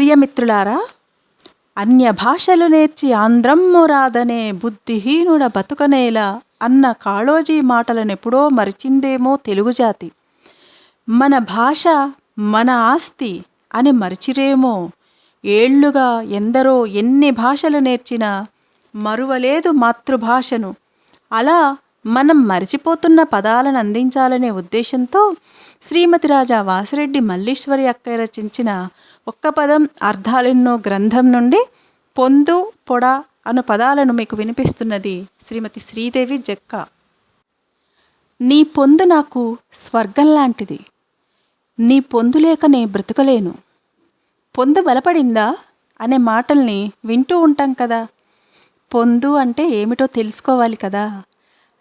ప్రియమిత్రులారా, అన్య భాషలు నేర్చి ఆంధ్రమ్ము రాదనే బుద్ధిహీనుడ బతుకనేలా అన్న కాళోజీ మాటలనెప్పుడో మరిచిందేమో తెలుగు జాతి. మన భాష మన ఆస్తి అని మరిచిరేమో. ఏళ్లుగా ఎందరో ఎన్ని భాషలు నేర్చినా మరువలేదు మాతృభాషను. అలా మనం మరిచిపోతున్న పదాలను అందించాలనే ఉద్దేశంతో శ్రీమతి రాజా వాసిరెడ్డి మల్లీశ్వరి అక్క రచించిన ఒక్క పదం అర్థాలెన్నో గ్రంథం నుండి పొందు పొడ అను పదాలను మీకు వినిపిస్తున్నది శ్రీమతి శ్రీదేవి జక్క. నీ పొందు నాకు స్వర్గం లాంటిది, నీ పొందు లేక నే బ్రతకలేను. పొందు బలపడిందా అనే మాటల్ని వింటూ ఉంటాం కదా. పొందు అంటే ఏమిటో తెలుసుకోవాలి కదా.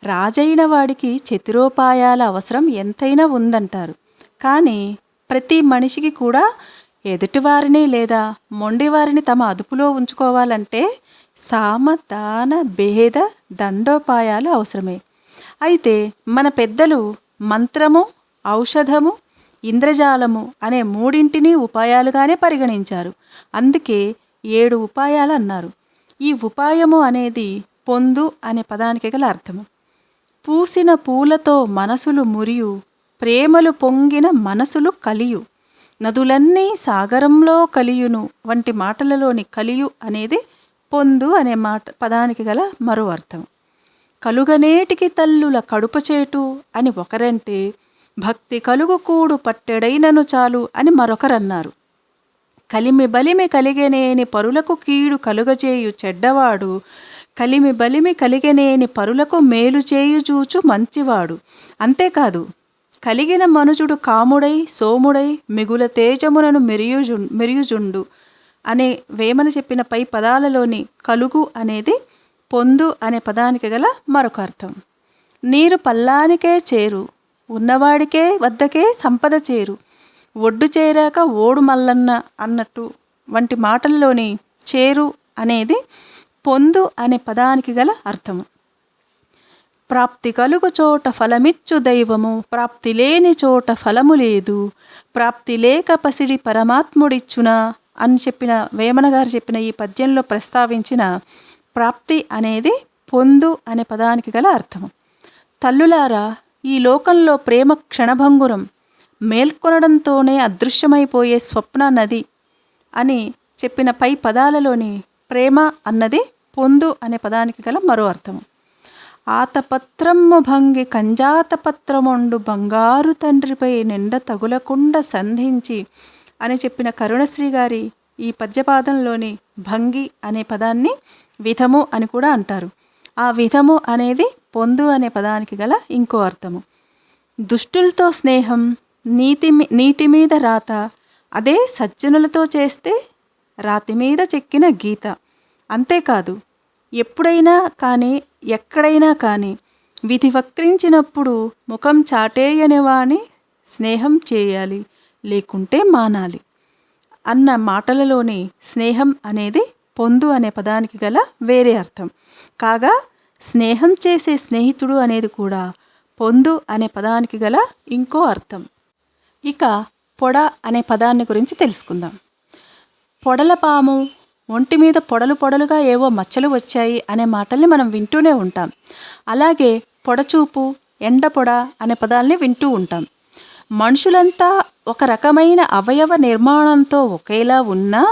రాజైన వాడికి చతురోపాయాల అవసరం ఎంతైనా ఉందంటారు. కానీ ప్రతి మనిషికి కూడా ఎదుటివారిని లేదా మొండివారిని తమ అదుపులో ఉంచుకోవాలంటే సామ దాన భేద దండోపాయాలు అవసరమే. అయితే మన పెద్దలు మంత్రము, ఔషధము, ఇంద్రజాలము అనే మూడింటిని ఉపాయాలుగానే పరిగణించారు. అందుకే 7 ఉపాయాలు అన్నారు. ఈ ఉపాయము అనేది పొందు అనే పదానికి గల అర్థము. పూసిన పూలతో మనసులు మురియు, ప్రేమలు పొంగిన మనసులు కలియు, నదులన్నీ సాగరంలో కలియును వంటి మాటలలోని కలియు అనేది పొందు అనే పదానికి గల మరో అర్థం. కలుగనేటికి తల్లుల కడుపచేటు అని ఒకరంటే, భక్తి కలుగు కూడు పట్టెడైనను చాలు అని మరొకరన్నారు. కలిమి బలిమి కలిగెనేని పరులకు కీడు కలుగజేయు చెడ్డవాడు, కలిమి బలిమి కలిగెనేని పరులకు మేలు చేయుచూచు మంచివాడు. అంతేకాదు, కలిగిన మనుజుడు కాముడై సోముడై మిగుల తేజమునను మెరియుజుండు అనే వేమన చెప్పిన పై పదాలలోని కలుగు అనేది పొందు అనే పదానికి గల మరొక అర్థం. నీరు పల్లానికే చేరు, ఉన్నవాడికే వద్దకే సంపద చేరు, ఒడ్డు చేరాక ఓడు మల్లన్న అన్నట్టు వంటి మాటల్లోని చేరు అనేది పొందు అనే పదానికి గల అర్థము. ప్రాప్తి కలుగు చోట ఫలమిచ్చు దైవము, ప్రాప్తి లేని చోట ఫలము లేదు, ప్రాప్తి లేక పసిడి పరమాత్ముడిచ్చునా అని చెప్పిన వేమన గారు చెప్పిన ఈ పద్యంలో ప్రస్తావించిన ప్రాప్తి అనేది పొందు అనే పదానికి గల అర్థము. తల్లులారా, ఈ లోకంలో ప్రేమ క్షణభంగురం, మేల్కొనడంతోనే అదృశ్యమైపోయే స్వప్న నది అని చెప్పిన పై పదాలలోని ప్రేమ అన్నది పొందు అనే పదానికి గల మరో అర్థము. ఆతపత్రమ్ము భంగి కంజాతపత్రమొండు బంగారు తండ్రిపై నిండ తగులకుండా సంధించి అని చెప్పిన కరుణశ్రీ గారి ఈ పద్యపాదంలోని భంగి అనే పదాన్ని విధము అని కూడా అంటారు. ఆ విధము అనేది పొందు అనే పదానికి గల ఇంకో అర్థము. దుష్టులతో స్నేహం, నీటి మీద రాత, అదే సజ్జనులతో చేస్తే రాతి మీద చెక్కిన గీత. అంతేకాదు, ఎప్పుడైనా కానీ ఎక్కడైనా కానీ విధి వక్రించినప్పుడు ముఖం చాటేయనివాని స్నేహం చేయాలి, లేకుంటే మానాలి అన్న మాటలలోని స్నేహం అనేది పొందు అనే పదానికి గల వేరే అర్థం కాగా, స్నేహం చేసే స్నేహితుడు అనేది కూడా పొందు అనే పదానికి గల ఇంకో అర్థం. ఇక పొడ అనే పదాన్ని గురించి తెలుసుకుందాం. పొడలపాము, ఒంటి మీద పొడలు పొడలుగా ఏవో మచ్చలు వచ్చాయి అనే మాటల్ని మనం వింటూనే ఉంటాం. అలాగే పొడచూపు, ఎండపొడ అనే పదాల్ని వింటూ ఉంటాం. మనుషులంతా ఒక రకమైన అవయవ నిర్మాణంతో ఒకేలా ఉన్నా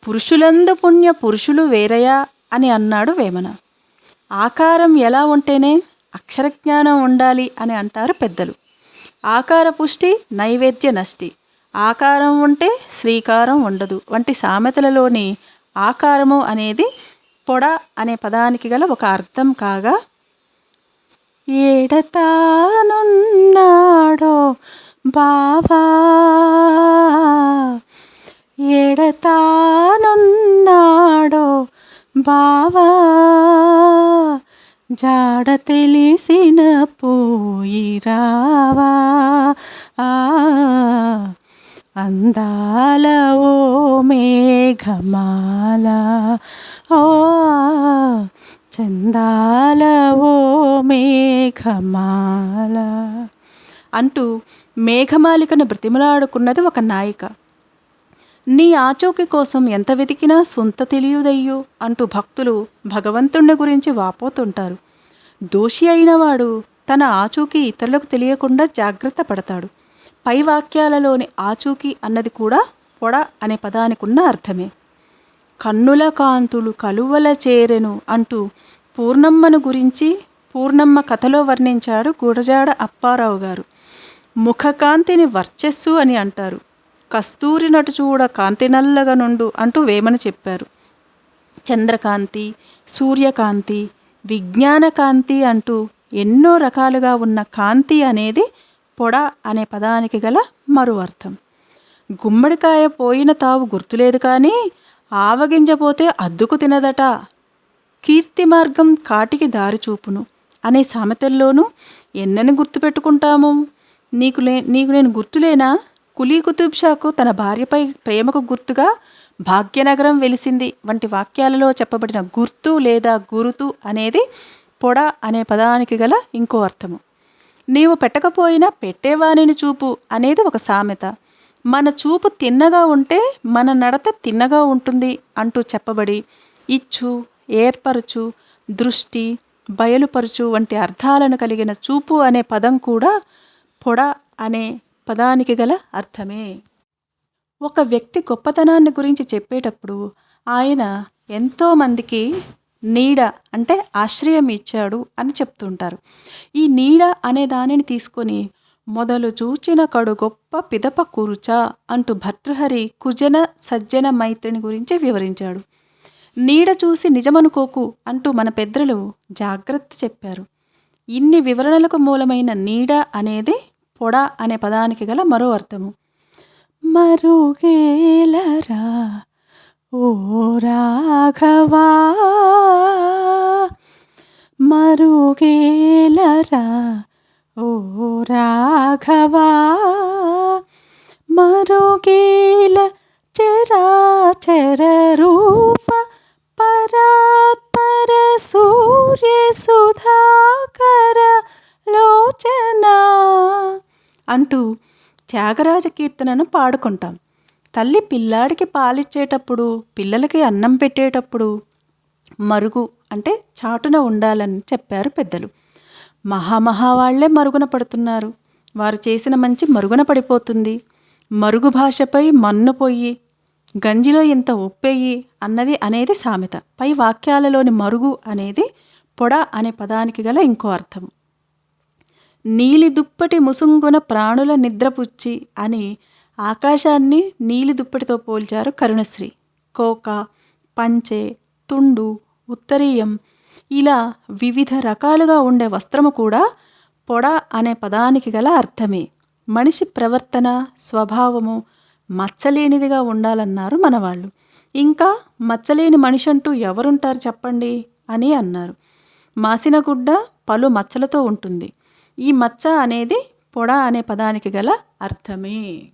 పురుషులందు పుణ్య పురుషులు వేరయా అని అన్నాడు వేమన. ఆకారం ఎలా ఉంటేనే అక్షరజ్ఞానం ఉండాలి అని అంటారు పెద్దలు. ఆకార పుష్టి నైవేద్య నష్టి, ఆకారం ఉంటే శ్రీకారం ఉండదు వంటి సామెతలలోని ఆకారము అనేది పొడ అనే పదానికి గల ఒక అర్థం కాగా, ఏడతానున్నాడో బావా, ఏడతానున్నాడో బావా, జాడ తెలిసిన పోయిరావా, అందాల ఓ మేఘమాల, ఓ చందాల ఓ మేఘమాల అంటూ మేఘమాలికను బ్రతిమలాడుకున్నది ఒక నాయిక. నీ ఆచూకీ కోసం ఎంత వెతికినా సొంత తెలియదయ్యో అంటూ భక్తులు భగవంతుణ్ణి గురించి వాపోతుంటారు. దోషి అయినవాడు తన ఆచూకీ ఇతరులకు తెలియకుండా జాగ్రత్త పడతాడు. పై వాక్యాలలోని ఆచూకీ అన్నది కూడా పొడ అనే పదానికి ఉన్న అర్థమే. కన్నుల కాంతులు కలువల చేరెను అంటూ పూర్ణమ్మను గురించి పూర్ణమ్మ కథలో వర్ణించాడు గురజాడ అప్పారావు గారు. ముఖకాంతిని వర్చస్సు అని అంటారు. కస్తూరి నటు చూడ కాంతి నల్లగా నుండు అంటూ వేమన చెప్పారు. చంద్రకాంతి, సూర్యకాంతి, విజ్ఞానకాంతి అంటూ ఎన్నో రకాలుగా ఉన్న కాంతి అనేది పొడ అనే పదానికి గల మరో అర్థం. గుమ్మడికాయ పోయిన తావు గుర్తులేదు కానీ ఆవగింజపోతే అద్దుకు తినదట, కీర్తి మార్గం కాటికి దారి చూపును అనే సామెతల్లోనూ ఎన్నని గుర్తుపెట్టుకుంటాము. నీకు నేను గుర్తులేనా? కులీ కుతుబ్ షాకు తన భార్యపై ప్రేమకు గుర్తుగా భాగ్యనగరం వెలిసింది వంటి వాక్యాలలో చెప్పబడిన గుర్తు లేదా గురుతు అనేది పొడ అనే పదానికి గల ఇంకో అర్థము. నీవు పెట్టకపోయినా పెట్టేవానిని చూపు అనేది ఒక సామెత. మన చూపు తిన్నగా ఉంటే మన నడత తిన్నగా ఉంటుంది అంటూ చెప్పబడి ఇచ్చు, ఏర్పరచు, దృష్టి, బయలుపరచు వంటి అర్థాలను కలిగిన చూపు అనే పదం కూడా పొడ అనే పదానికి గల అర్థమే. ఒక వ్యక్తి గొప్పతనాన్ని గురించి చెప్పేటప్పుడు ఆయన ఎంతోమందికి నీడ అంటే ఆశ్రయం ఇచ్చాడు అని చెప్తుంటారు. ఈ నీడ అనే దానిని తీసుకొని మొదలు చూచిన కడు గొప్ప పిదప కురుచ అంటూ భర్తృహరి కుజన సజ్జన మైత్రిని గురించి వివరించాడు. నీడ చూసి నిజమనుకోకు అంటూ మన పెద్దలు జాగ్రత్త చెప్పారు. ఇన్ని వివరణలకు మూలమైన నీడ అనేది పొడ అనే పదానికి గల మరో అర్థము. మరుగేలరా ఓ రాఘవా, మరుగేలరా ఓ రాఘవా, మరుగేల చరాచర రూప పరాత్పర సూర్య సుధాకర లోచన అంటూ త్యాగరాజ కీర్తనను పాడుకుంటాం. తల్లి పిల్లాడికి పాలిచ్చేటప్పుడు, పిల్లలకి అన్నం పెట్టేటప్పుడు మరుగు అంటే చాటున ఉండాలని చెప్పారు పెద్దలు. మహావాళ్లే మరుగున పడుతున్నారు. వారు చేసిన మంచి మరుగున పడిపోతుంది. మరుగు భాషపై మన్ను పొయ్యి, గంజిలో ఇంత ఉప్పెయ్యి అనేది సామెత. పై వాక్యాలలోని మరుగు అనేది పొడ అనే పదానికి గల ఇంకో అర్థం. నీలి దుప్పటి ముసుంగున ప్రాణుల నిద్రపుచ్చి అని ఆకాశాన్ని నీలి దుప్పటితో పోల్చారు కరుణశ్రీ. కోక, పంచె, తుండు, ఉత్తరీయం ఇలా వివిధ రకాలుగా ఉండే వస్త్రము కూడా పొడ అనే పదానికి గల అర్థమే. మనిషి ప్రవర్తన, స్వభావము మచ్చలేనిదిగా ఉండాలన్నారు మనవాళ్ళు. ఇంకా మచ్చలేని మనిషి అంటూ ఎవరుంటారు చెప్పండి అని అన్నారు. మాసిన గుడ్డ పలు మచ్చలతో ఉంటుంది. ఈ మచ్చ అనేది పొడ అనే పదానికి గల అర్థమే.